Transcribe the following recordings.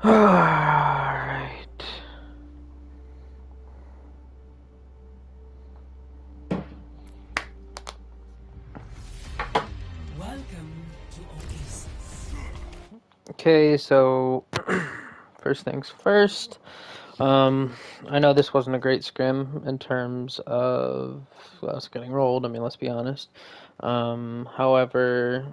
Alright. Welcome to Oasis. Okay, so first things first. I know this wasn't a great scrim in terms of us getting rolled. I mean, let's be honest. However,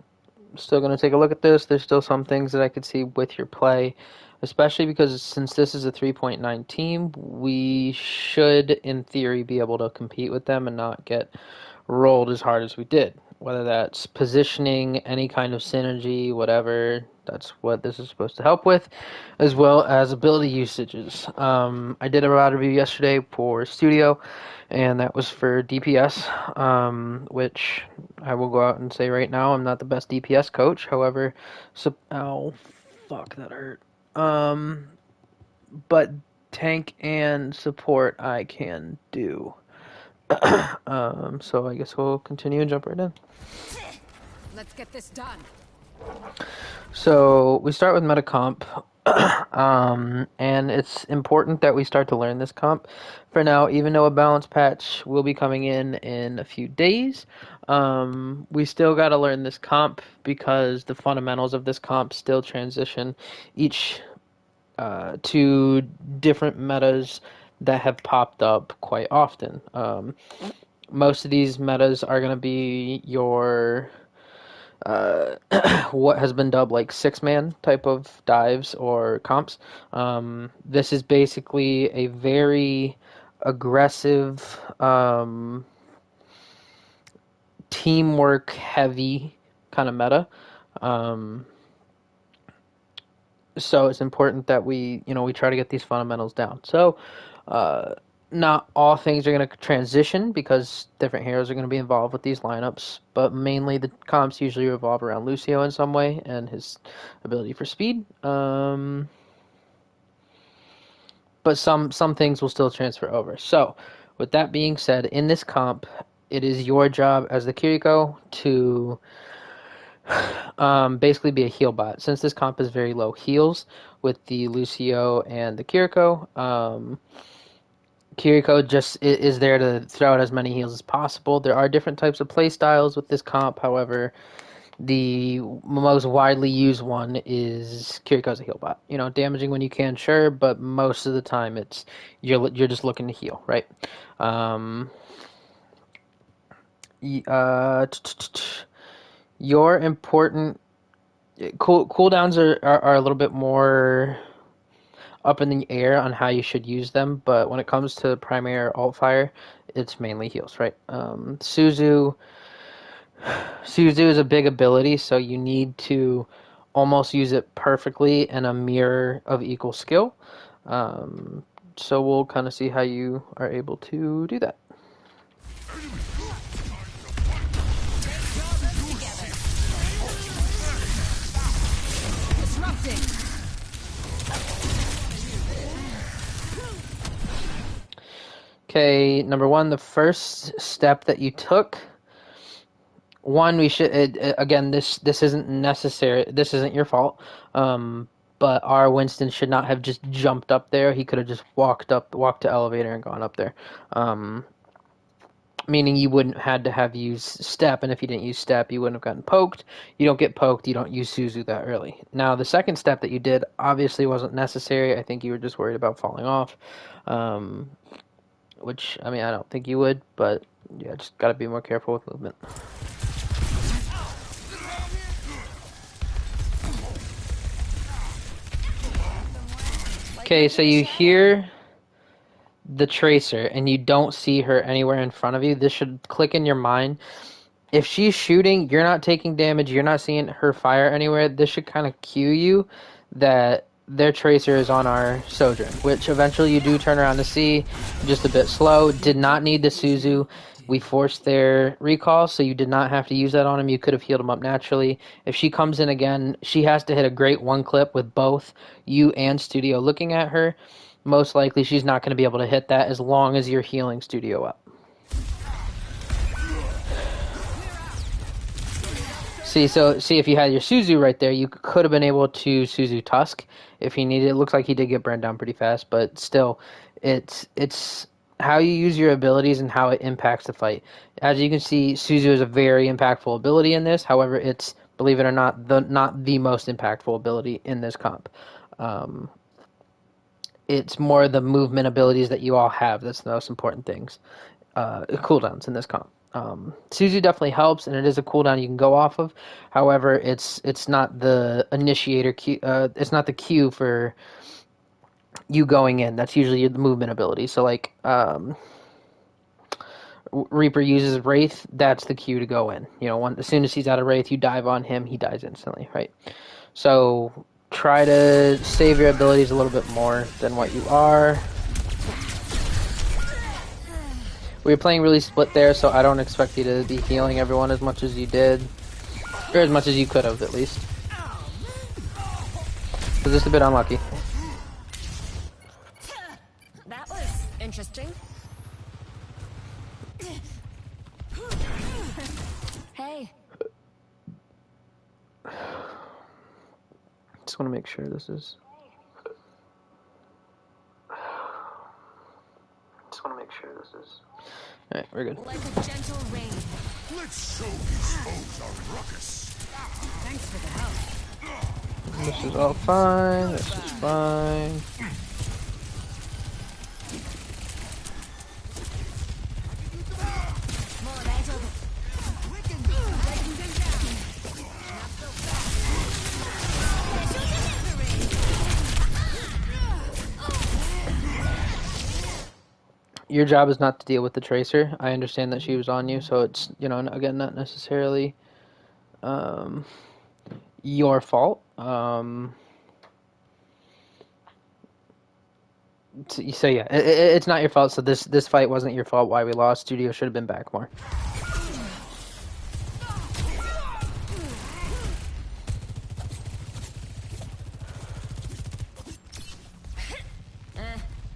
still going to take a look at this. There's still some things that I could see with your play, especially because since this is a 3.9 team, we should, in theory, be able to compete with them and not get rolled as hard as we did. Whether that's positioning, any kind of synergy, whatever, that's what this is supposed to help with, as well as ability usages. I did a route review yesterday for Studio, and that was for DPS, which I will go out and say right now I'm not the best DPS coach. However, ow, fuck, that hurt. But tank and support I can do. So I guess we'll continue and jump right in. Let's get this done. So we start with meta comp, and it's important that we start to learn this comp. For now, even though a balance patch will be coming in a few days, we still got to learn this comp because the fundamentals of this comp still transition each to different metas that have popped up quite often. Most of these metas are going to be your what has been dubbed like six-man type of dives or comps. This is basically a very aggressive, teamwork heavy kind of meta. Um, so it's important that we try to get these fundamentals down. So uh, not all things are going to transition because different heroes are going to be involved with these lineups, but mainly the comps usually revolve around Lucio in some way and his ability for speed. But some things will still transfer over. So with that being said, in this comp, it is your job as the Kiriko to basically be a heal bot. Since this comp is very low heals with the Lucio and the Kiriko, Kiriko just is there to throw out as many heals as possible. There are different types of play styles with this comp. However, the most widely used one is Kiriko as a heal bot. Damaging when you can, sure, but most of the time it's you're just looking to heal, right? Um, your important cooldowns are a little bit more up in the air on how you should use them, but when it comes to primary or alt fire, it's mainly heals, right? Suzu is a big ability, so you need to almost use it perfectly in a mirror of equal skill. Um, so we'll kind of see how you are able to do that. Disrupting. Okay, number one, the first step that you took. One, we should again. This isn't necessary. This isn't your fault. But our Winston should not have just jumped up there. He could have just walked to elevator and gone up there. Meaning you wouldn't had to have used step, and if you didn't use step, you wouldn't have gotten poked. You don't get poked. You don't use Suzu that early. Now the second step that you did obviously wasn't necessary. I think you were just worried about falling off. Which, I mean, I don't think you would, but yeah, just gotta be more careful with movement. Okay, so you hear the Tracer and you don't see her anywhere in front of you. This should click in your mind. If she's shooting, you're not taking damage, you're not seeing her fire anywhere, this should kind of cue you that their Tracer is on our Sojourn, which eventually you do turn around to see, just a bit slow. Did not need the Suzu. We forced their recall, so you did not have to use that on him. You could have healed him up naturally. If she comes in again, she has to hit a great one clip with both you and Studio looking at her. Most likely she's not going to be able to hit that as long as you're healing Studio up. See, if you had your Suzu right there, you could have been able to Suzu Tusk if he needed. It looks like he did get burned down pretty fast, but still, it's how you use your abilities and how it impacts the fight. As you can see, Suzu is a very impactful ability in this. However, it's, believe it or not, not the most impactful ability in this comp. Um, it's more the movement abilities that you all have that's the most important things. Cooldowns in this comp. Suzu definitely helps, and it is a cooldown you can go off of. However, it's not the initiator cue. It's not the cue for you going in. That's usually the movement ability. So like Reaper uses Wraith, that's the cue to go in. You know, as soon as he's out of Wraith, you dive on him, he dies instantly, right? So try to save your abilities a little bit more than what you are. We were playing really split there, so I don't expect you to be healing everyone as much as you did. Or as much as you could have, at least. So just a bit unlucky. That was interesting. Hey. Just want to make sure this is... Just want to make sure this is... Alright, we're good. Like a gentle rain. Let's show these foes our ruckus. Thanks for the help. This is all fine. This is fine. Your job is not to deal with the Tracer. I understand that she was on you, so it's, you know, again, not necessarily your fault. So yeah, it's not your fault. So this fight wasn't your fault. Why we lost? Studio should have been back more.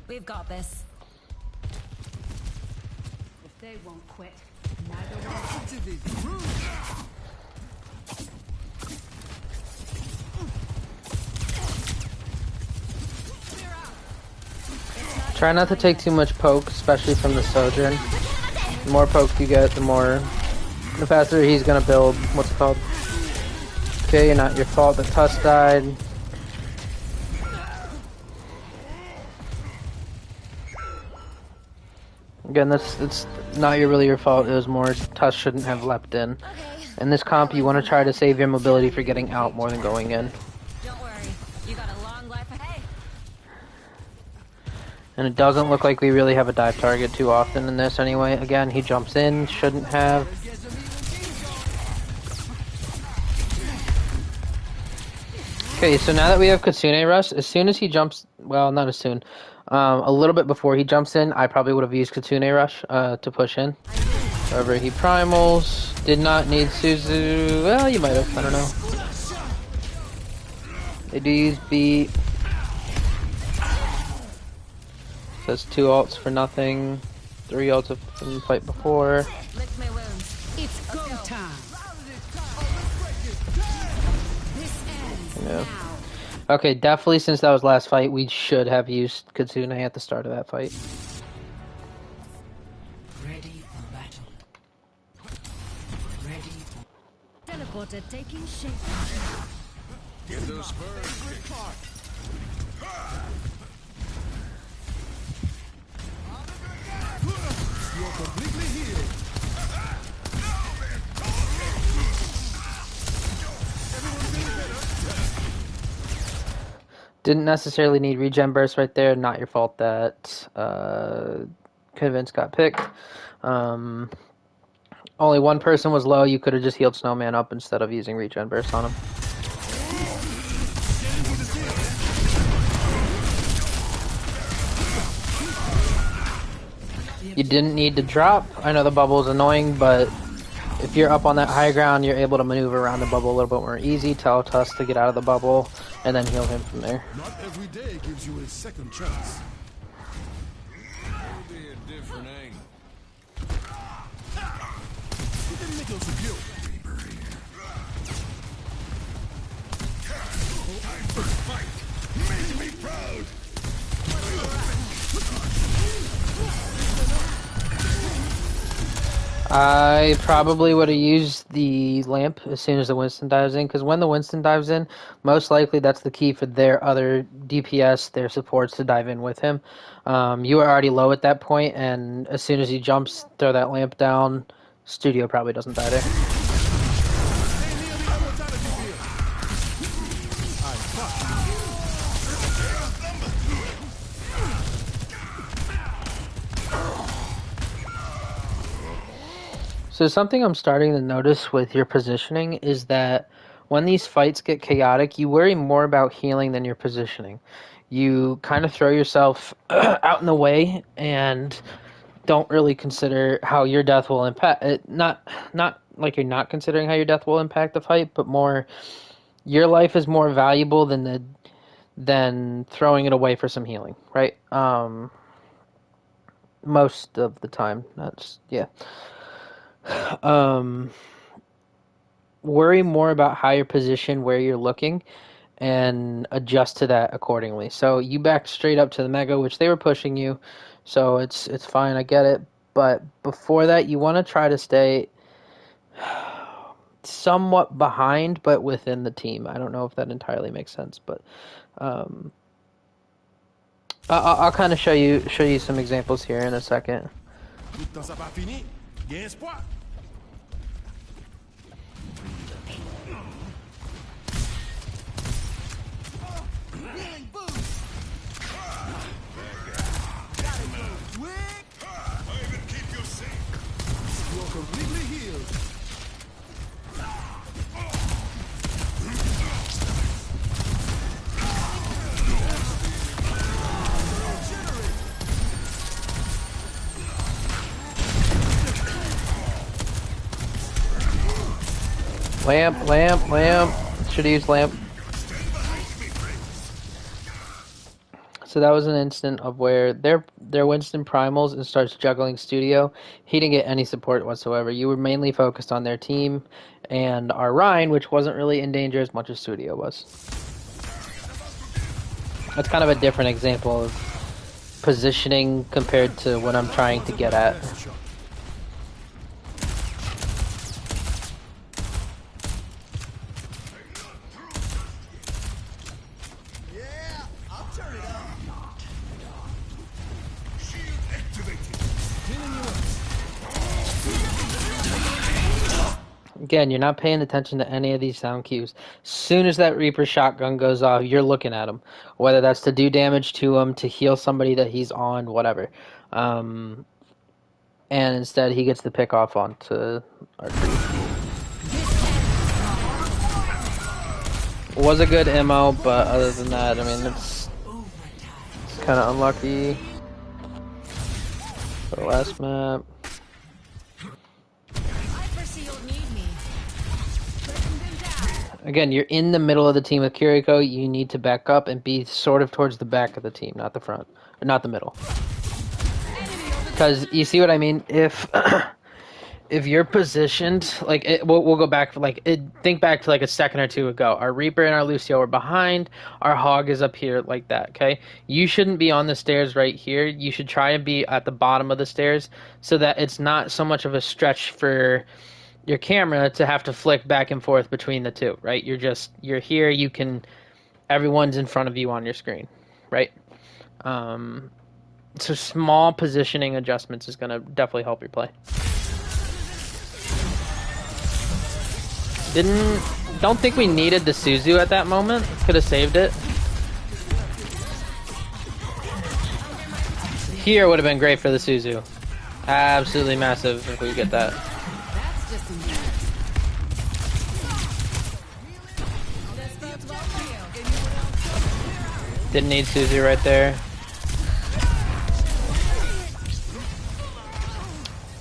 We've got this. If they won't quit, neither will I. Try not to take too much poke, especially from the Sojourn. The more poke you get, the faster he's gonna build. What's it called? Okay, not your fault that Tusk died. Again, that's not really your fault. It was more Tusk shouldn't have leapt in. In this comp, you want to try to save your mobility for getting out more than going in. Don't worry. You got a long life ahead. And it doesn't look like we really have a dive target too often in this anyway. Again, he jumps in, shouldn't have. Okay, so now that we have Kitsune Rush, as soon as he jumps, well, not as soon, a little bit before he jumps in, I probably would have used Kitsune Rush to push in. However, he primals, did not need Suzu, well, you might have, I don't know. They do use B. Says 2 ults for nothing, 3 ults from the fight before. Lick my wounds. It's go time. This ends Yeah. now. Okay, definitely since that was last fight, we should have used Kitsune at the start of that fight. Ready for battle. Ready for... Teleporter taking shape. Get those spurs. You're completely healed. Didn't necessarily need regen burst right there. Not your fault that Convince got picked. Only one person was low. You could have just healed Snowman up instead of using regen burst on him. You didn't need to drop. I know the bubble is annoying, but if you're up on that high ground, you're able to maneuver around the bubble a little bit more easy. Tell Tusk to get out of the bubble, and then heal him from there. Not every day gives you a second chance. Maybe a different angle. Get the nickels of you. I probably would have used the lamp as soon as the Winston dives in, because when the Winston dives in, most likely that's the key for their other DPS, their supports to dive in with him. You are already low at that point, and as soon as he jumps, throw that lamp down, Studio probably doesn't die there. Hey, Neil VR, what time did you feel? Alright, So something I'm starting to notice with your positioning is that when these fights get chaotic, you worry more about healing than your positioning. You kind of throw yourself out in the way and don't really consider how your death will impact it. Not like you're not considering how your death will impact the fight, but more your life is more valuable than throwing it away for some healing, right? Most of the time, that's yeah. Um, Worry more about how you're positioned, where you're looking, and adjust to that accordingly. So you backed straight up to the mega, which they were pushing you, so it's fine. I get it. But before that, you want to try to stay somewhat behind, but within the team. I don't know if that entirely makes sense, but um, I'll kind of show you some examples here in a second. tout le temps ça pas fini. Il y a espoir. Healing boost. I even keep you safe. You are completely healed. Lamp. Should have used lamp. So that was an instant of where their Winston primals and starts juggling Studio. He didn't get any support whatsoever. You were mainly focused on their team and our Rhine, which wasn't really in danger as much as Studio was. That's kind of a different example of positioning compared to what I'm trying to get at. Yeah, I'll turn it up. Shield activated. Healing you up. Again, you're not paying attention to any of these sound cues. Soon as that Reaper shotgun goes off, you're looking at him. Whether that's to do damage to him, to heal somebody that he's on, whatever. And instead, he gets the pick off onto our tree. Was a good ammo, but other than that, I mean, it's kind of unlucky. For the last map. I foresee you'll need me. Breaking them down. Again, you're in the middle of the team with Kiriko. You need to back up and be sort of towards the back of the team, not the front, or not the middle. Because you see what I mean? If you're positioned, like we'll go back think back to like a second or two ago. Our Reaper and our Lucio are behind. Our Hog is up here like that. Okay, you shouldn't be on the stairs right here. You should try and be at the bottom of the stairs so that it's not so much of a stretch for your camera to have to flick back and forth between the two. Right? You're here. Everyone's in front of you on your screen. Right? So small positioning adjustments is going to definitely help your play. Don't think we needed the Suzu at that moment. Could have saved it. Here would have been great for the Suzu. Absolutely massive if we get that. That's just a mess. This bodes well for you. Didn't need Suzu right there.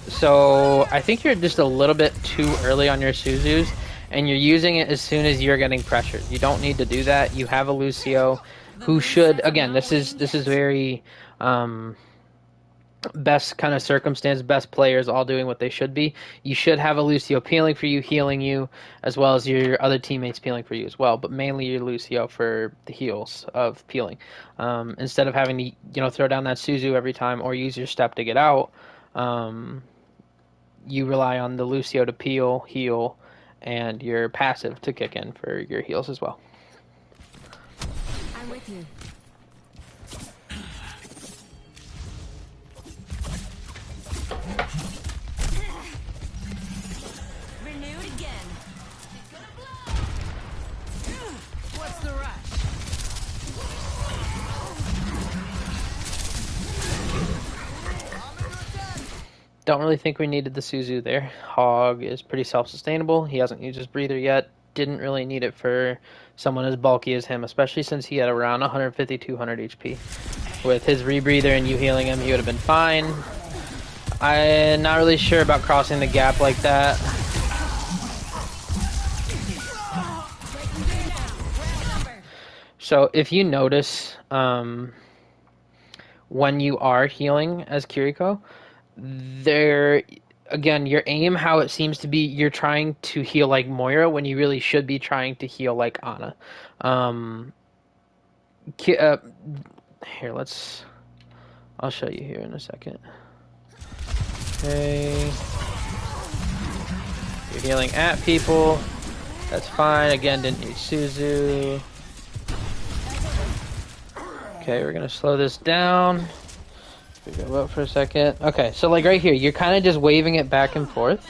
So I think you're just a little bit too early on your Suzus, and you're using it as soon as you're getting pressured. You don't need to do that. You have a Lucio who should, again, this is very best kind of circumstance, best players all doing what they should be. You should have a Lucio peeling for you, healing you, as well as your other teammates peeling for you as well, but mainly your Lucio for the heals of peeling. Instead of having to throw down that Suzu every time or use your step to get out, you rely on the Lucio to peel, heal, and your passive to kick in for your heals as well. I'm with you. Renewed again. What's the rush? Don't really think we needed the Suzu there. Hog is pretty self-sustainable. He hasn't used his breather yet. Didn't really need it for someone as bulky as him, especially since he had around 150, 200 HP. With his rebreather and you healing him, he would have been fine. I'm not really sure about crossing the gap like that. So if you notice, when you are healing as Kiriko, there again, your aim, how it seems to be, you're trying to heal like Moira when you really should be trying to heal like Ana. Um, here, I'll show you here in a second. Okay, you're healing at people. That's fine. Again, didn't need Suzu. Okay, we're gonna slow this down. We go up for a second. Okay, so like right here, you're kind of just waving it back and forth.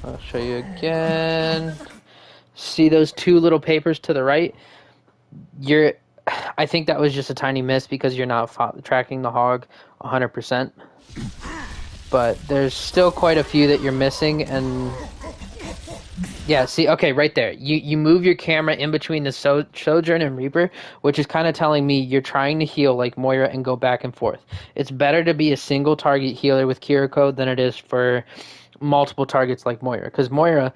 I'll show you again. See those two little papers to the right? I think that was just a tiny miss because you're not tracking the hog 100%. But there's still quite a few that you're missing, and yeah, see, okay, right there. You move your camera in between the Sojourn and Reaper, which is kind of telling me you're trying to heal like Moira and go back and forth. It's better to be a single target healer with Kiriko than it is for multiple targets like Moira. Because Moira,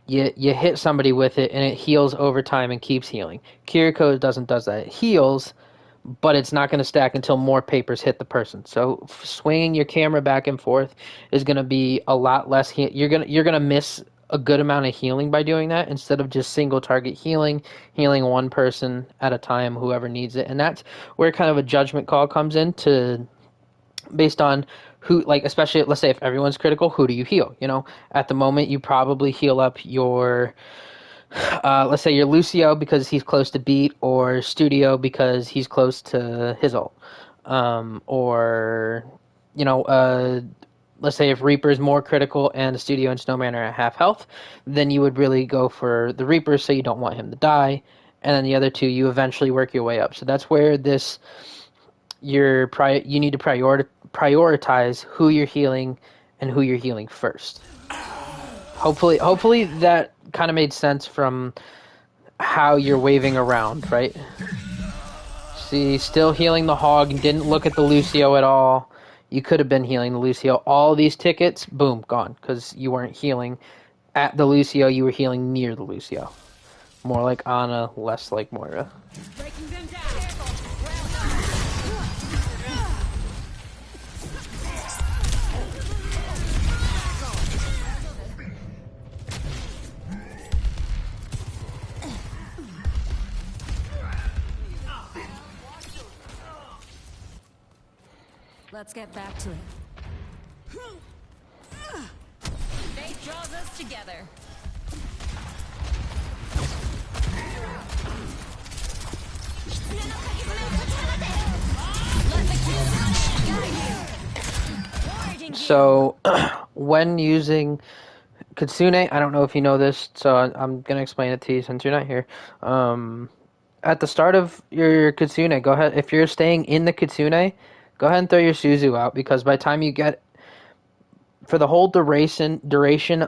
you hit somebody with it and it heals over time and keeps healing. Kiriko does that. It heals, but it's not going to stack until more papers hit the person. So swinging your camera back and forth is going to be a lot less. You're gonna miss a good amount of healing by doing that instead of just single target healing one person at a time, whoever needs it. And that's where kind of a judgment call comes in to based on who, like, especially let's say if everyone's critical, who do you heal? You know, at the moment you probably heal up your let's say your Lucio because he's close to beat, or Studio because he's close to his ult, or you know, let's say if Reaper is more critical and the Studio and Snowman are at half health, then you would really go for the Reaper, so you don't want him to die, and then the other two you eventually work your way up. So that's where you need to prioritize who you're healing and who you're healing first. Hopefully that kind of made sense from how you're waving around, right? See, still healing the hog, didn't look at the Lucio at all. You could have been healing the Lucio. All these tickets, boom, gone, because you weren't healing at the Lucio, you were healing near the Lucio. More like Ana, less like Moira. Breaking them down. Let's get back to it. Fate draws us together. So, when using Kitsune, I don't know if you know this, so I'm going to explain it to you since you're not here. At the start of your Kitsune, go ahead. If you're staying in the Kitsune, go ahead and throw your Suzu out, because by the time you get, for the whole duration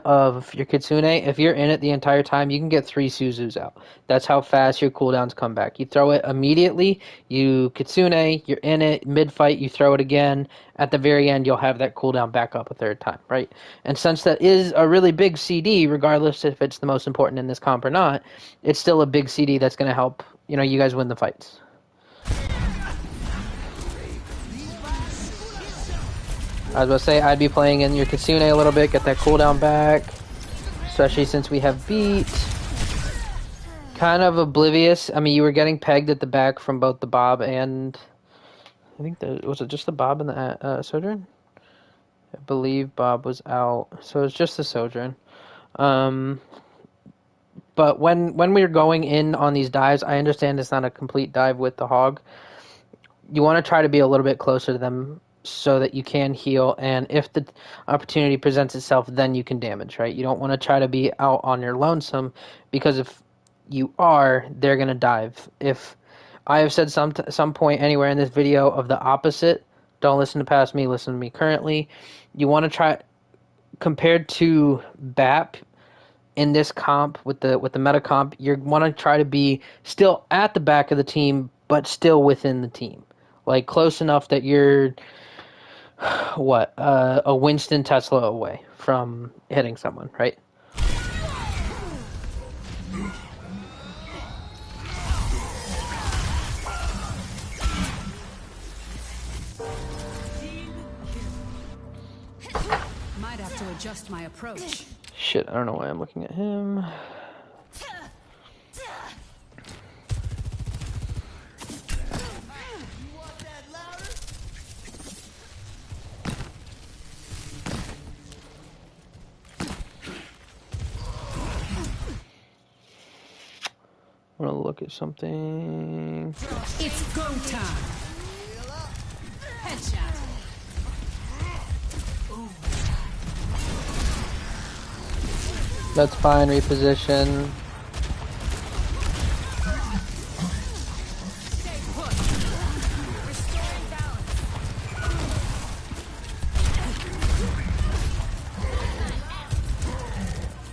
of your Kitsune, if you're in it the entire time, you can get 3 Suzus out. That's how fast your cooldowns come back. You throw it immediately, you Kitsune, you're in it, mid-fight, you throw it again. At the very end, you'll have that cooldown back up a third time, right? And since that is a really big CD, regardless if it's the most important in this comp or not, it's still a big CD that's going to help, you know, you guys win the fights. I was about to say, I'd be playing in your Kitsune a little bit, get that cooldown back. Especially since we have beat. Kind of oblivious. I mean, you were getting pegged at the back from both the Bob and... was it just the Bob and the Sojourn? I believe Bob was out, so it's just the Sojourn. Um, but when we're going in on these dives, I understand it's not a complete dive with the hog. You want to try to be a little bit closer to them so that you can heal, and if the opportunity presents itself, then you can damage, right? You don't want to try to be out on your lonesome, because if you are, they're going to dive. If I have said some point anywhere in this video of the opposite, don't listen to past me, listen to me currently. You want to try, compared to BAP in this comp with the meta comp, you want to try to be still at the back of the team, but still within the team, like close enough that you're a Winston Tesla away from hitting someone, right? Might have to adjust my approach. Shit, I don't know why I'm looking at him. I want to look at something. It's go time. Headshot. That's fine, reposition. Stay put. Restoring balance.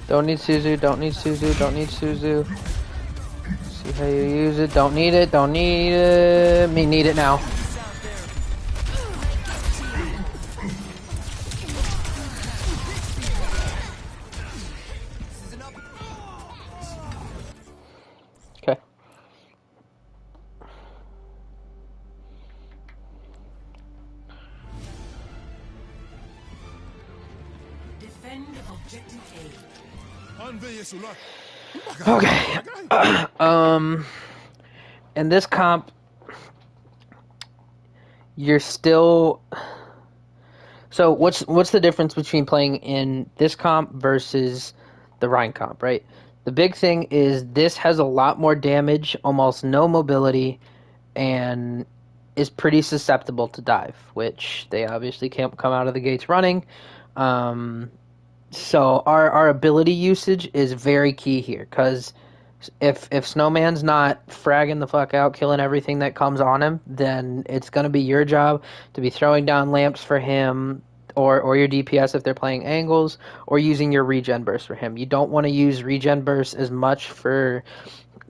Don't need Suzu, don't need Suzu, don't need Suzu. See how you use it. Don't need it, don't need it. Me need it now. Okay. Defend objective A. Okay. In this comp, you're still. So what's the difference between playing in this comp versus the Rhine comp, right? The big thing is this has a lot more damage, almost no mobility, and is pretty susceptible to dive, which they obviously can't come out of the gates running. So our ability usage is very key here, because if Snowman's not fragging the fuck out, killing everything that comes on him, then it's gonna be your job to be throwing down lamps for him, or your DPS if they're playing angles, or using your regen burst for him. You don't want to use regen burst as much for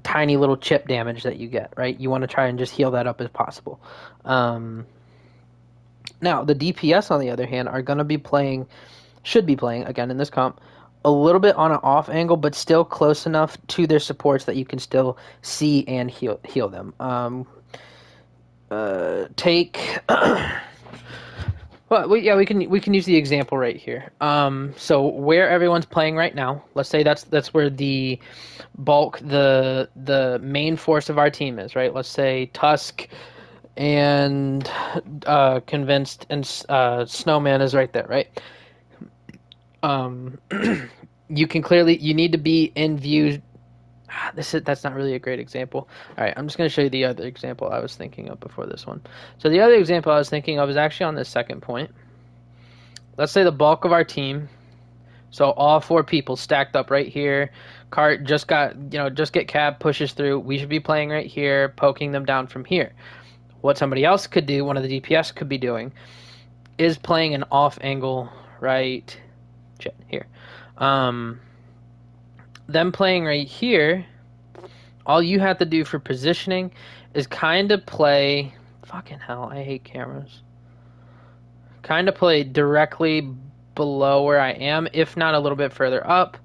tiny little chip damage that you get, right? You want to try and just heal that up as possible. Now the DPS on the other hand are gonna be playing. Should be playing, again in this comp, a little bit on an off angle, but still close enough to their supports that you can still see and heal them. Take well, we can use the example right here. So where everyone's playing right now, let's say that's where the bulk, the main force of our team is, right? Let's say Tusk and Convinced and Snowman is right there, right? You can clearly, you need to be in view. That's not really a great example. All right, I'm just going to show you the other example I was thinking of before this one. So the other example I was thinking of is actually on this second point. Let's say the bulk of our team, so all 4 people stacked up right here. Cart just get cab, pushes through. We should be playing right here, poking them down from here. What somebody else could do, one of the DPS could be doing, is playing an off angle right here. Them playing right here, all you have to do for positioning is kind of play. Fucking hell, I hate cameras. Kind of play directly below where I am, if not a little bit further up.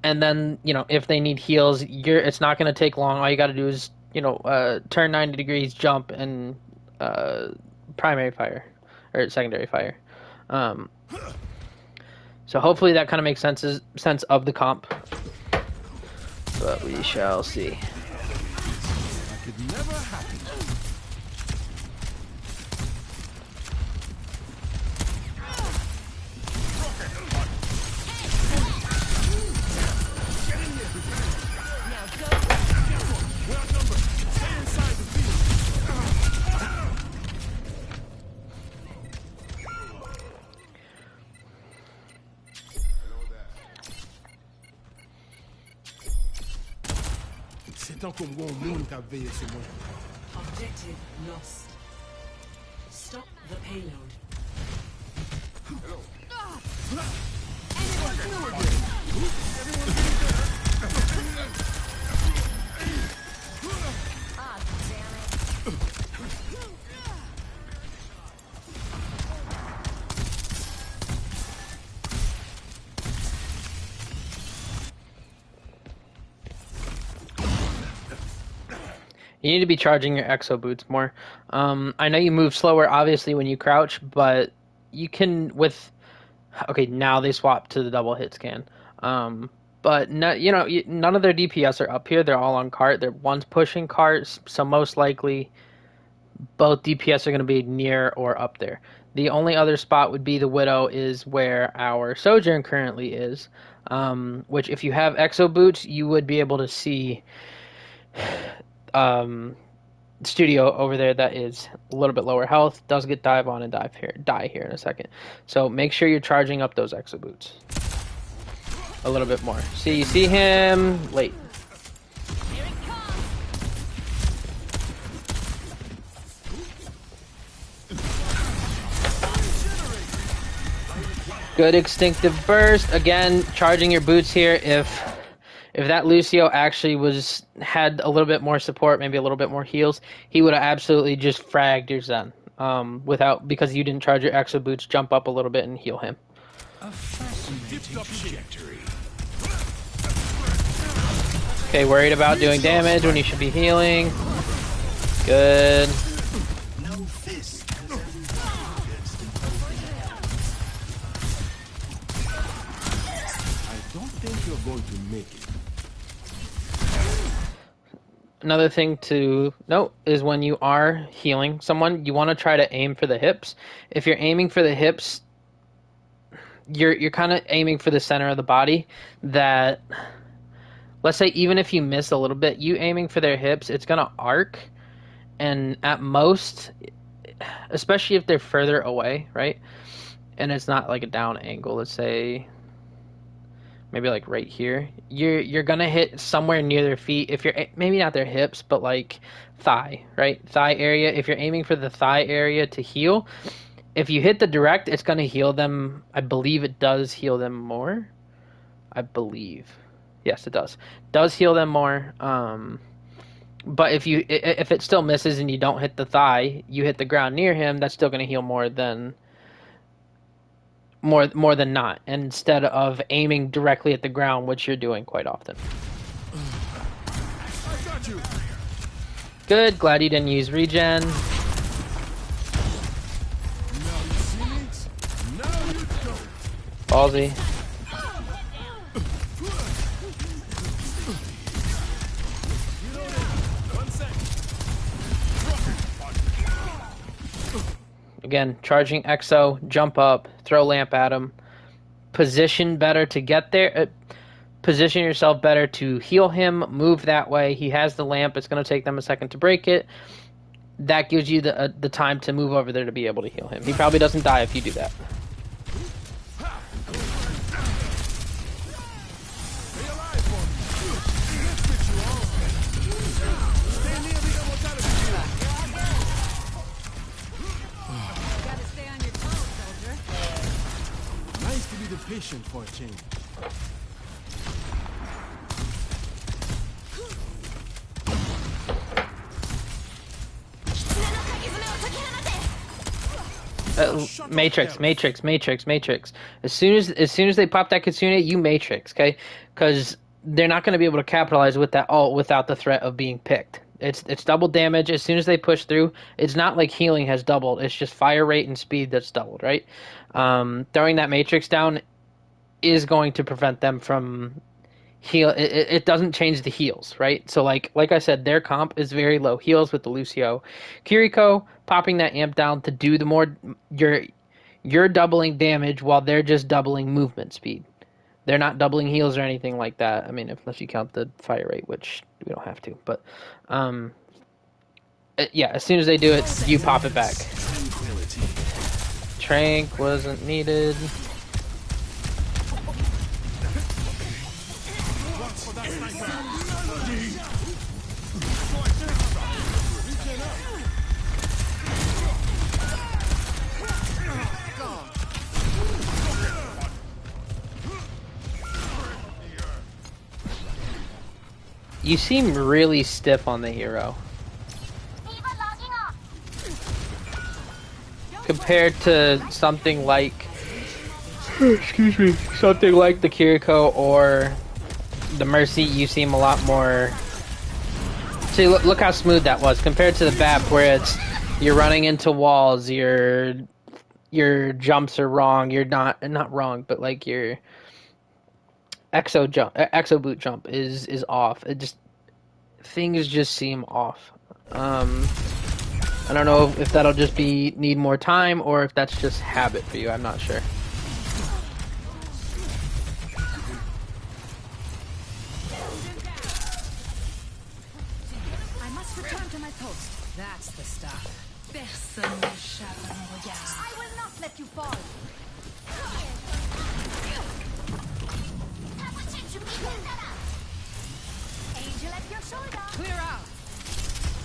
And then, if they need heals, it's not going to take long. All you got to do is, turn 90 degrees, jump, and primary fire or secondary fire. So hopefully that kind of makes sense of the comp, but we shall see. Like it never happened. tant qu'on gon moun ka veye sur moi. Objective lost. Stop the payload. Ah, damn it. You need to be charging your exo boots more. I know you move slower, obviously, when you crouch, but you can with. Okay, now they swap to the double hit scan. But no, none of their DPS are up here. They're all on cart. They're one's pushing carts, so most likely both DPS are going to be near or up there. The only other spot would be the Widow, is where our Sojourn currently is. Which, if you have exo boots, you would be able to see. Studio over there that is a little bit lower health does get dive on and die here in a second. So make sure you're charging up those exo boots a little bit more. See, you see him late. Here it comes. Good extinctive burst. Again, charging your boots here if that Lucio actually had a little bit more support, maybe a little bit more heals, he would have absolutely just fragged your Zen. Because you didn't charge your exo boots, jump up a little bit and heal him. A fascinating trajectory. Okay, worried about doing damage when you should be healing. Good. No fist. I don't think you're going to make it. Another thing to note is when you are healing someone, you want to try to aim for the hips. If you're aiming for the hips, you're kind of aiming for the center of the body. That, let's say, even if you miss a little bit, you aiming for their hips, it's gonna arc, and at most, especially if they're further away, right? And it's not like a down angle. Let's say maybe like right here, you're gonna hit somewhere near their feet. If you're maybe not their hips, but like thigh, right? Thigh area. If you're aiming for the thigh area to heal, if you hit the direct, it's gonna heal them. I believe it does heal them more. I believe, yes, it does. Does heal them more. But if it still misses and you don't hit the thigh, you hit the ground near him, that's still gonna heal more than not, instead of aiming directly at the ground, which you're doing quite often. I got you. Good, glad you didn't use regen. Now you see me? Now you don't. Ballsy. Again, charging exo, jump up, throw lamp at him. Position better to get there. Position yourself better to heal him. Move that way. He has the lamp. It's going to take them a second to break it. That gives you the time to move over there to be able to heal him. He probably doesn't die if you do that. Stay alive for me. Let's get you on. Stay near the immortality field. Gotta stay on your toes, soldier. Nice to be the patient for a change. Matrix. As soon as they pop that Kitsune, you Matrix, okay? Because they're not going to be able to capitalize with that ult without the threat of being picked. It's double damage as soon as they push through. It's not like healing has doubled. It's just fire rate and speed that's doubled, right? Throwing that Matrix down is going to prevent them from heal. It doesn't change the heals, right? So like I said, their comp is very low heals with the Lucio. Kiriko popping that amp down to do the more, you're doubling damage while they're just doubling movement speed. They're not doubling heals or anything like that. I mean, unless you count the fire rate, which we don't have to. But yeah, as soon as they do it, you pop it back. Trank wasn't needed. you seem really stiff on the hero compared to something like, excuse me, something like the Kiriko or the Mercy. You seem a lot more. See, look how smooth that was compared to the BAP, where it's you're running into walls, your jumps are wrong. You're not wrong, but like your exo boot jump is off. It just things just seem off. I don't know if that'll just be need more time or if that's just habit for you. I'm not sure. I must return to my post. That's the stuff. Personne n'échappe à mon regard. I will not let you fall. Angel at your shoulder. Clear out.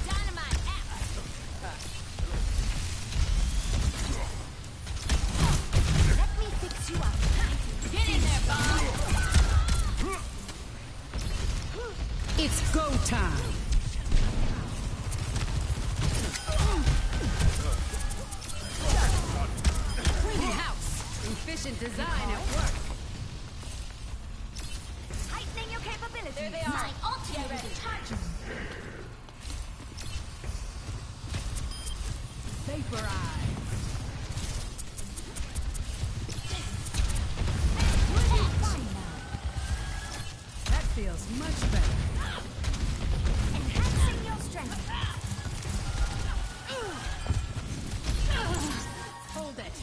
Dynamite out. Let me fix you up. Get in there, Bob. It's go time. Clean house. Efficient design at work. Heightening your capabilities. There they are. My ultimate ready. Vaporize. That feels much better. Enhancing your strength. Hold it.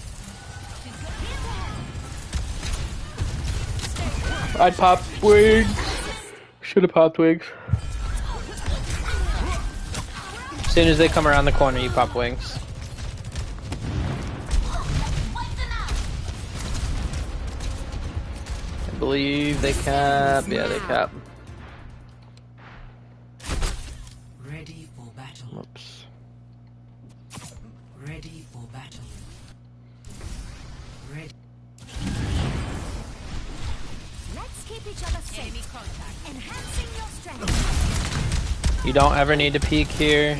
I'd pop wigs. Should have popped wigs. As soon as they come around the corner, you pop wings. I believe they cap. Yeah, they cap. Ready for battle. Whoops. Ready for battle. Ready. Let's keep each other safe. Enemy contact. Enhancing your strength. You don't ever need to peek here.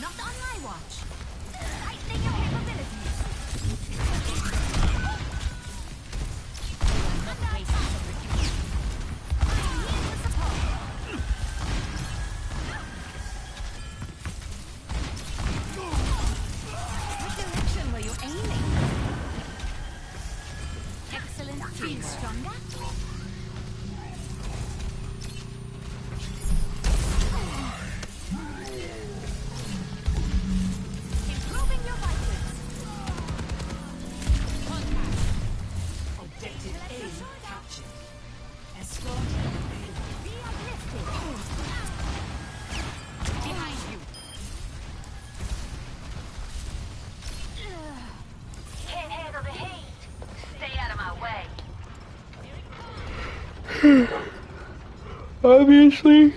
Not on my watch. Heightening your capabilities. Not wasting some recruits. I'm here to support. What direction were you aiming? Excellent team. Stronger? Improving your vitals. Contact. Objective A captured. Escort. Be uplifted. Behind you. Can't handle the heat. Stay out of my way. Obviously,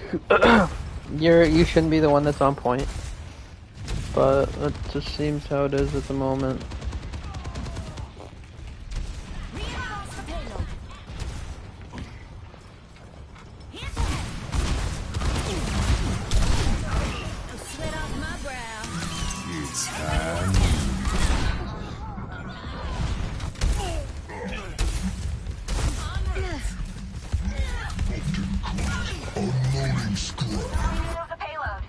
you shouldn't be the one that's on point, but it just seems how it is at the moment. Reinforce the payload. Here's the head. No sweat off my brow. It's time. Remove the payload.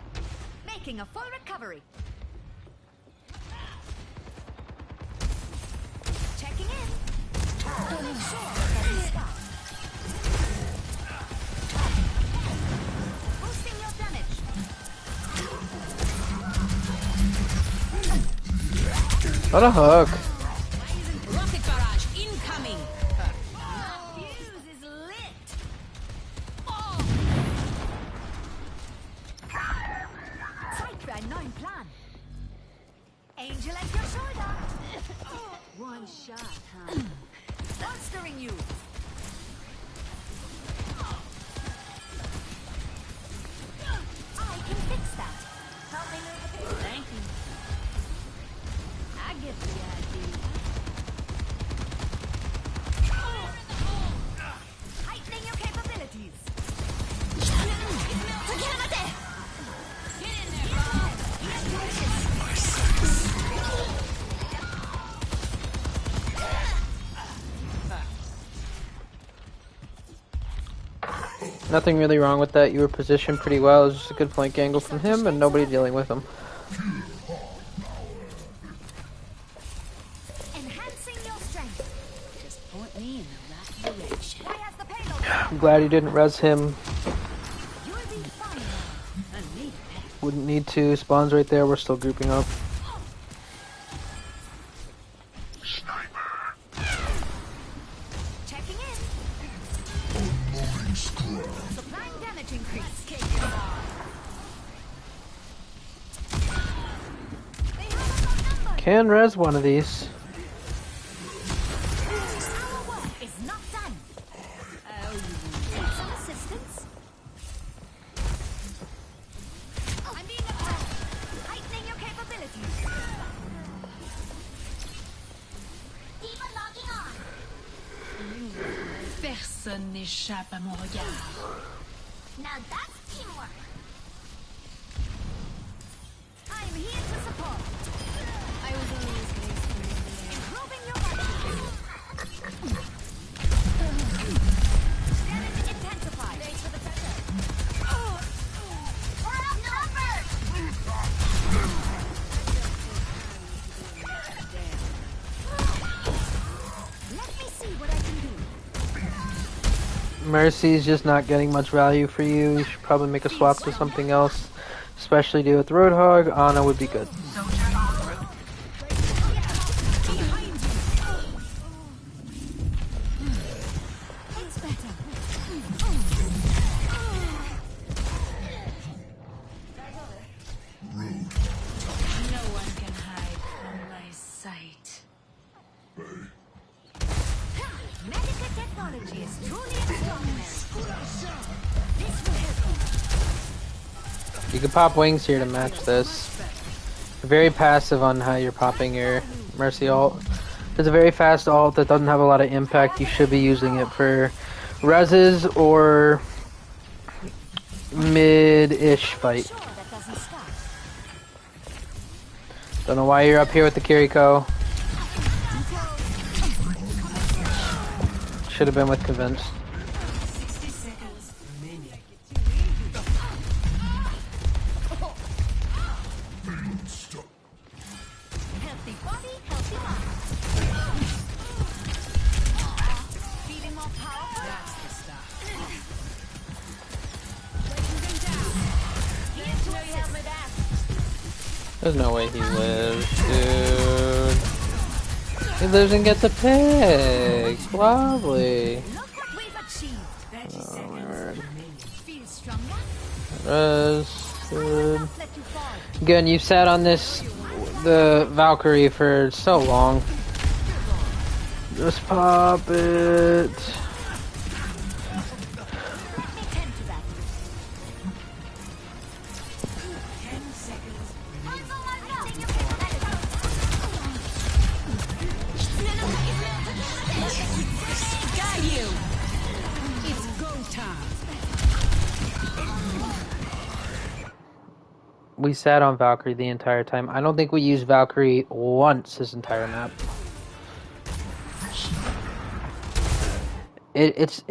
Making a full recovery. Checking in. To make sure that doesn't stop. Boosting your damage. What a hook! Rocket barrage incoming. Fuse is lit. Oh. Zeit für einen neuen Plan. Angel at your shoulder. One shot, huh? Bolstering you. I can fix that. Help me move the payload. Thank you. Nothing really wrong with that. You were positioned pretty well. It was just a good flank angle from him and nobody dealing with him. Enhancing your strength. Just point me in the right direction. Why has the payload? I'm glad he didn't res him. You'll be fine now. I need that. Wouldn't need to. Spawns right there. We're still grouping up. Checking in. Supplying damage increase. They have us outnumbered. Can res one of these. Our work is not done. Need some assistance? I'm being attacked. Heightening your capabilities. Even locking on. Personne n'échappe à mon regard. Now that's teamwork. I'm here to support. I was always improving your body. Damage intensified. Thanks for the touch-up. We're outnumbered. Let me see what I can do. Mercy's just not getting much value for you. You should probably make a swap to something else. Especially deal with Roadhog. Ana would be good. It's better. No one can hide from my sight. Medical technology is truly extraordinary. This will help you. You can pop wings here to match this. Very passive on how you're popping your Mercy ult. It's a very fast ult that doesn't have a lot of impact. You should be using it for reses or mid-ish fight. Sure, that doesn't stop. Don't know why you're up here with the Kiriko. Should have been with Convince. 60 seconds remaining. Healthy body, healthy mind. Feeling more powerful? That's the stuff. Here to assist. My back. There's no way he lives, dude. He lives and gets a pig. Lovely. Look what we've achieved. 30 Oh my seconds word. remaining. Feel stronger? Res. I will Good. not let you fall. Again, you've sat on the Valkyrie for so long. Just pop it. Let me tend to that. 10 seconds remaining. Got you! It's go time. We sat on Valkyrie the entire time. I don't think we used Valkyrie once this entire map. It's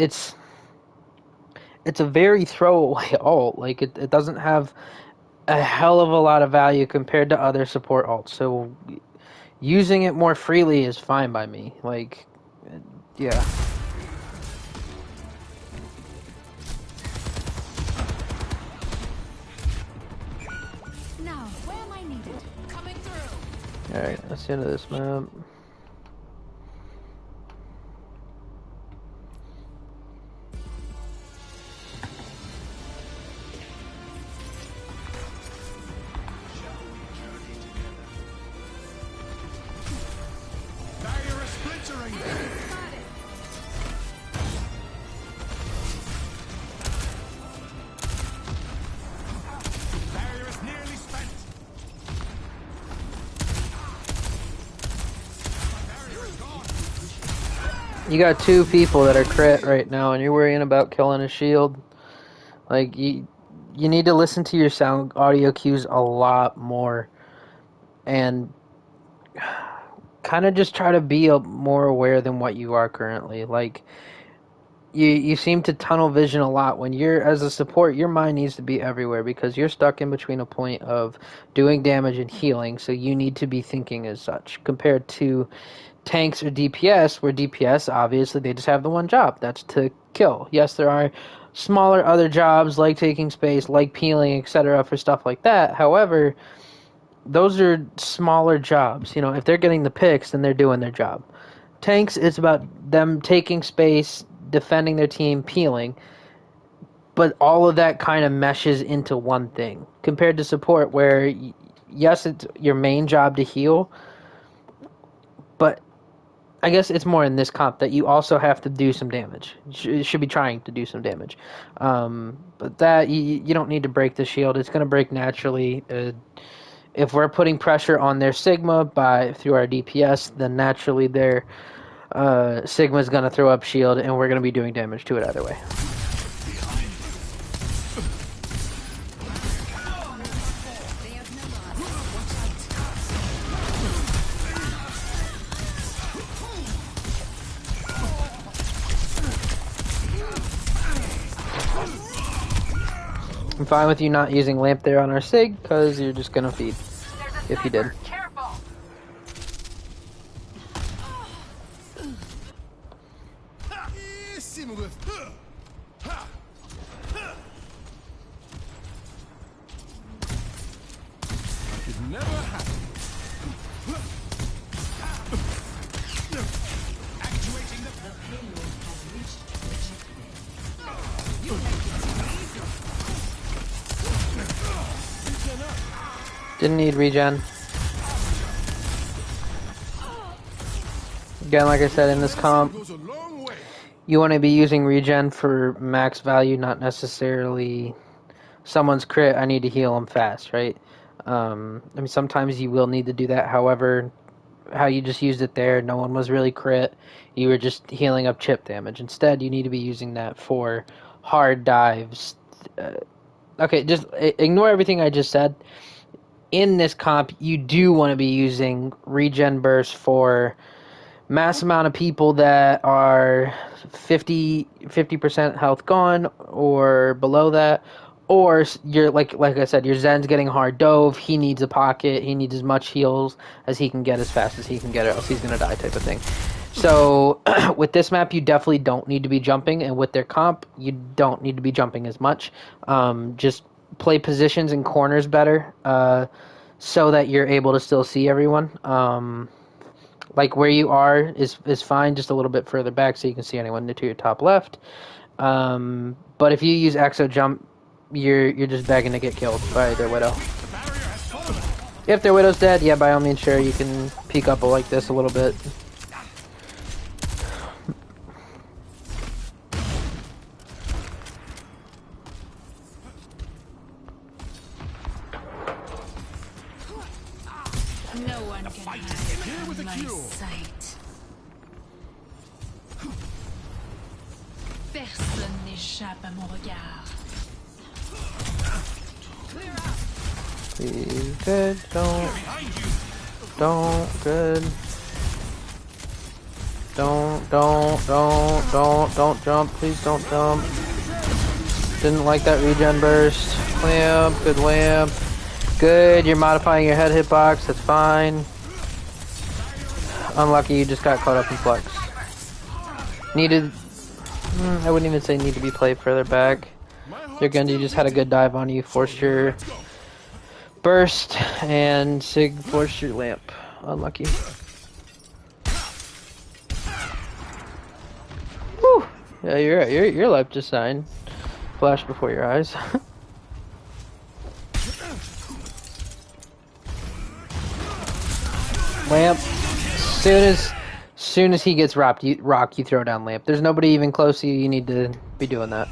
a very throwaway ult. Like it doesn't have a hell of a lot of value compared to other support ults. So using it more freely is fine by me. Like, yeah. Now, where am I needed? Coming through. Alright, that's the end of this map. Barrier is splintering. Barrier is nearly spent. Barrier is gone. You got two people that are crit right now, and you're worrying about killing a shield. Like, you need to listen to your sound audio cues a lot more, and kind of just try to be more aware than what you are currently. Like, you seem to tunnel vision a lot when you're as a support. Your mind needs to be everywhere because you're stuck in between a point of doing damage and healing, so you need to be thinking as such compared to tanks or DPS, where DPS obviously they just have the one job, that's to kill. Yes, there are smaller other jobs like taking space, like peeling, etc. for stuff like that. However, those are smaller jobs. You know, if they're getting the picks, then they're doing their job. Tanks, it's about them taking space, defending their team, peeling, but all of that kind of meshes into one thing. Compared to support, where yes, it's your main job to heal, but I guess it's more in this comp that you also have to do some damage. You should be trying to do some damage. But that, you don't need to break the shield. It's going to break naturally. If we're putting pressure on their Sigma through our DPS, then naturally their Sigma is going to throw up shield, and we're going to be doing damage to it either way. I'm fine with you not using lamp there on our Sig, because you're just going to feed if you did. Careful. It never happened. Actuating the payload has reached objective. Didn't need regen. Again, like I said, in this comp, goes a long way. you want to be using regen for max value, not necessarily someone's crit, I need to heal them fast, right? I mean, sometimes you will need to do that. However, how you just used it there, no one was really crit. You were just healing up chip damage. Instead, you need to be using that for hard dives. Okay, just ignore everything I just said. In this comp, you do want to be using regen burst for mass amount of people that are 50% health gone or below that, or you're like I said, your Zen's getting hard dove. He needs a pocket. He needs as much heals as he can get as fast as he can get, or else he's gonna die, type of thing. So with this map, you definitely don't need to be jumping, and with their comp, you don't need to be jumping as much. Just play positions and corners better, so that you're able to still see everyone. Like where you are is fine, just a little bit further back so you can see anyone to your top left. But if you use exo jump, you're just begging to get killed by their widow. If their widow's dead, yeah, by all means, sure, you can peek up like this a little bit. No one can hide from my sight. Personne n'échappe à mon regard. Please, good, good. Don't jump, please don't jump. Didn't like that regen burst. Lamp, good lamp. Good, you're modifying your head hitbox, that's fine. Unlucky, you just got caught up in flex. Needed, I wouldn't even say need to be played further back. Your Genji just had a good dive on you, forced your burst, and Sig forced your lamp. Unlucky. Whew. Yeah, you're right. Your life just signed. Flashed before your eyes. Lamp. Soon as he gets rocked, you throw down lamp. There's nobody even close to you. You need to be doing that.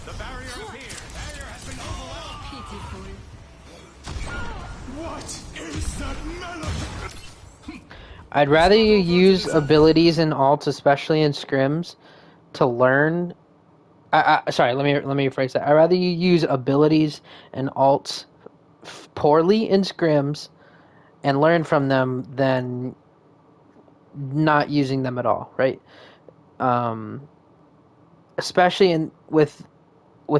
The barrier appeared. Barrier has been overwhelmed. What is that melody? I'd rather you use abilities and alts, especially in scrims, to learn. Sorry, let me rephrase that. I'd rather you use abilities and alts poorly in scrims and learn from them than not using them at all, right? especially with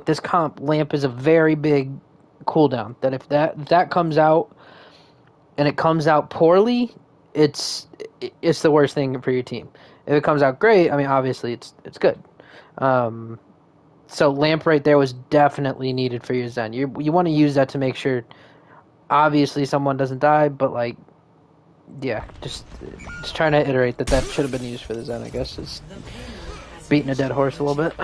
this comp, lamp is a very big cooldown. That if that comes out and it comes out poorly, it's the worst thing for your team. If it comes out great, I mean, obviously it's good. So lamp right there was definitely needed for your Zen. You want to use that to make sure, obviously, someone doesn't die, but like, yeah, just trying to iterate that should have been used for the Zen. I guess is beating a dead horse a little bit.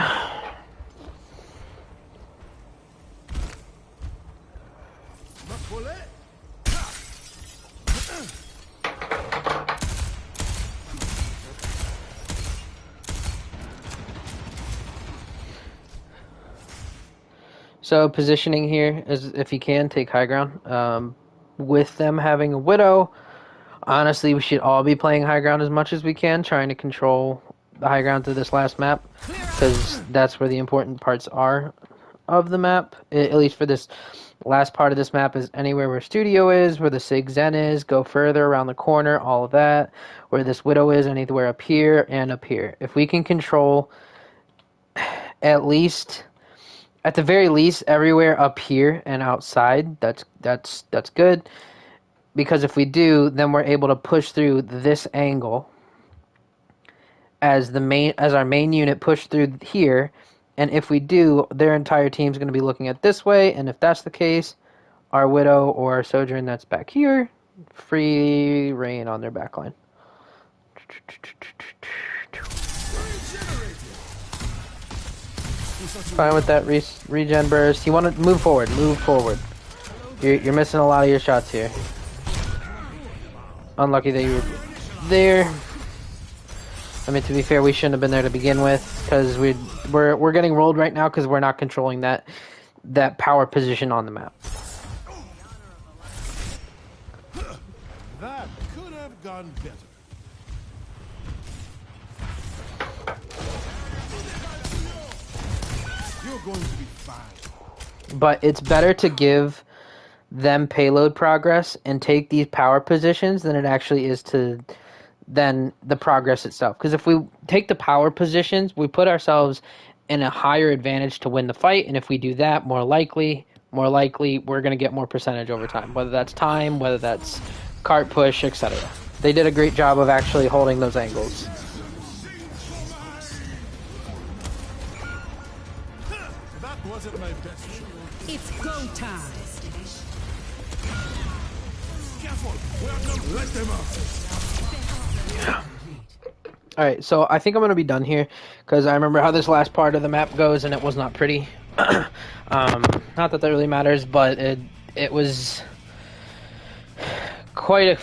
So positioning here is, if you can, take high ground. With them having a widow, honestly, we should all be playing high ground as much as we can, trying to control the high ground through this last map, because that's where the important parts are of the map. At least for this last part of this map is anywhere where Studio is, where the Sig Zen is, go further around the corner, all of that. Where this widow is, anywhere up here and up here. If we can control at least, at the very least, everywhere up here and outside, that's good. Because if we do, then we're able to push through this angle as our main unit, push through here. And if we do, their entire team's going to be looking at this way. And if that's the case, our widow or our sojourn that's back here, free reign on their backline. Fine with that regen burst. You want to move forward. Move forward. You're missing a lot of your shots here. Unlucky that you were there. I mean, to be fair, we shouldn't have been there to begin with, because we're getting rolled right now because we're not controlling that power position on the map. That could have gone better. You're going to be fine. But it's better to give them payload progress and take these power positions than it actually is than the progress itself. Because if we take the power positions, we put ourselves in a higher advantage to win the fight, and if we do that, more likely we're going to get more percentage over time. Whether that's time, whether that's cart push, etc. They did a great job of actually holding those angles. That wasn't my best shot. It's go time. Careful! Let them out! Alright, so I think I'm going to be done here, because I remember how this last part of the map goes, and it was not pretty. Not that really matters, but it was quite a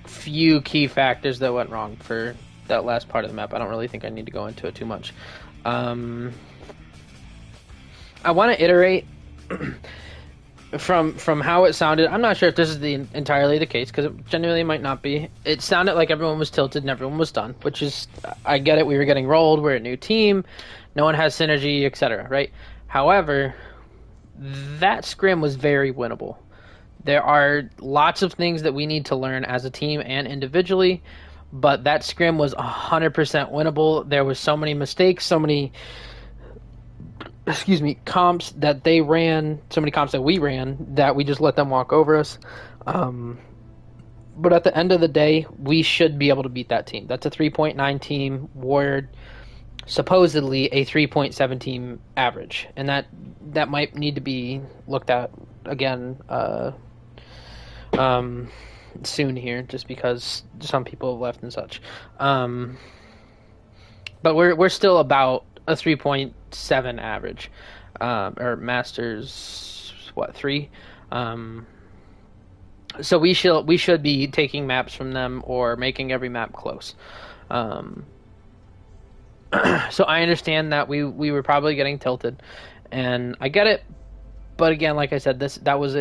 few key factors that went wrong for that last part of the map. I don't really think I need to go into it too much. I want to iterate from how it sounded. I'm not sure if this is entirely the case, because it genuinely might not be. It sounded like everyone was tilted and everyone was done, which is, I get it. We were getting rolled. We're a new team. No one has synergy, etc. Right? However, that scrim was very winnable. There are lots of things that we need to learn as a team and individually, but that scrim was 100% winnable. There was so many mistakes, so many comps that they ran, so many comps that we ran, that we just let them walk over us. But at the end of the day, we should be able to beat that team. That's a 3.9 team, Warrior, supposedly a 3.7 team average. And that might need to be looked at again soon here, just because some people have left and such. But we're still about a 3.7 average, or Masters 3. So we should be taking maps from them or making every map close. So I understand that we were probably getting tilted, and I get it. But again, like I said, that was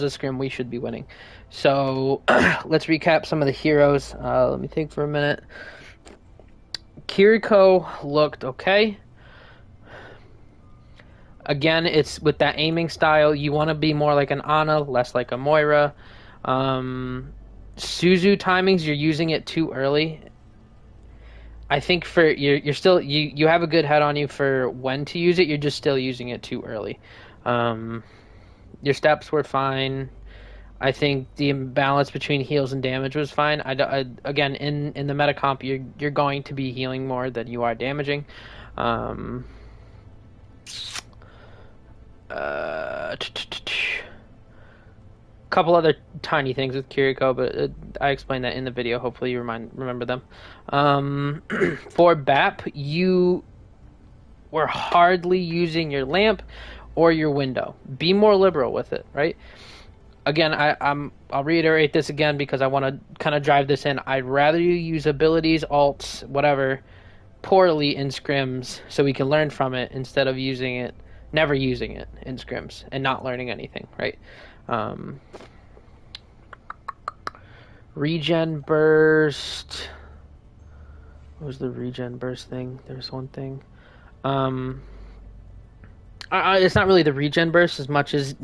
a scrim we should be winning. So let's recap some of the heroes. Let me think for a minute. Kiriko looked okay. Again, it's with that aiming style. You want to be more like an Ana, less like a Moira. Suzu timings, you're using it too early. I think for you're still you have a good head on you for when to use it. You're just still using it too early. Um, your steps were fine. I think the imbalance between heals and damage was fine. Again, in the meta comp, you're going to be healing more than you are damaging. Um, uh, Couple other tiny things with Kiriko, but I explained that in the video. Hopefully, you remember them. For BAP, you were hardly using your lamp or your window. Be more liberal with it, right? Again, I'll reiterate this again because I want to kind of drive this in. I'd rather you use abilities, alts, whatever, poorly in scrims so we can learn from it instead of never using it in scrims and not learning anything, right? Regen burst. What was the regen burst thing? There's one thing. It's not really the regen burst as much as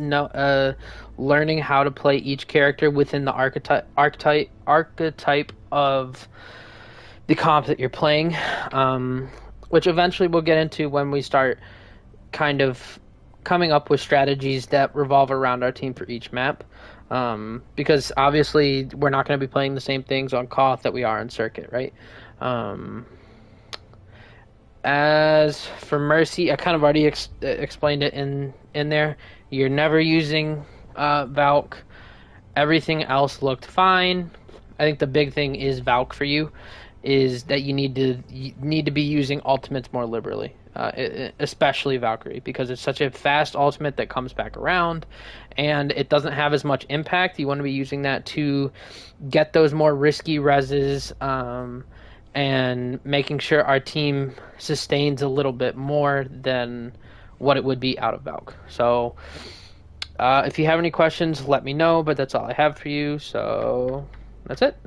learning how to play each character within the archetype of the comp that you're playing, which eventually we'll get into when we start kind of coming up with strategies that revolve around our team for each map. Because obviously we're not going to be playing the same things on Koth that we are on Circuit, right? As for Mercy, I kind of already explained it in there. You're never using Valk. Everything else looked fine. I think the big thing is Valk for you is that you need to be using ultimates more liberally, especially Valkyrie, because it's such a fast ultimate that comes back around, and it doesn't have as much impact. You want to be using that to get those more risky reses, and making sure our team sustains a little bit more than what it would be out of Valk. So, if you have any questions, let me know, but that's all I have for you, so that's it.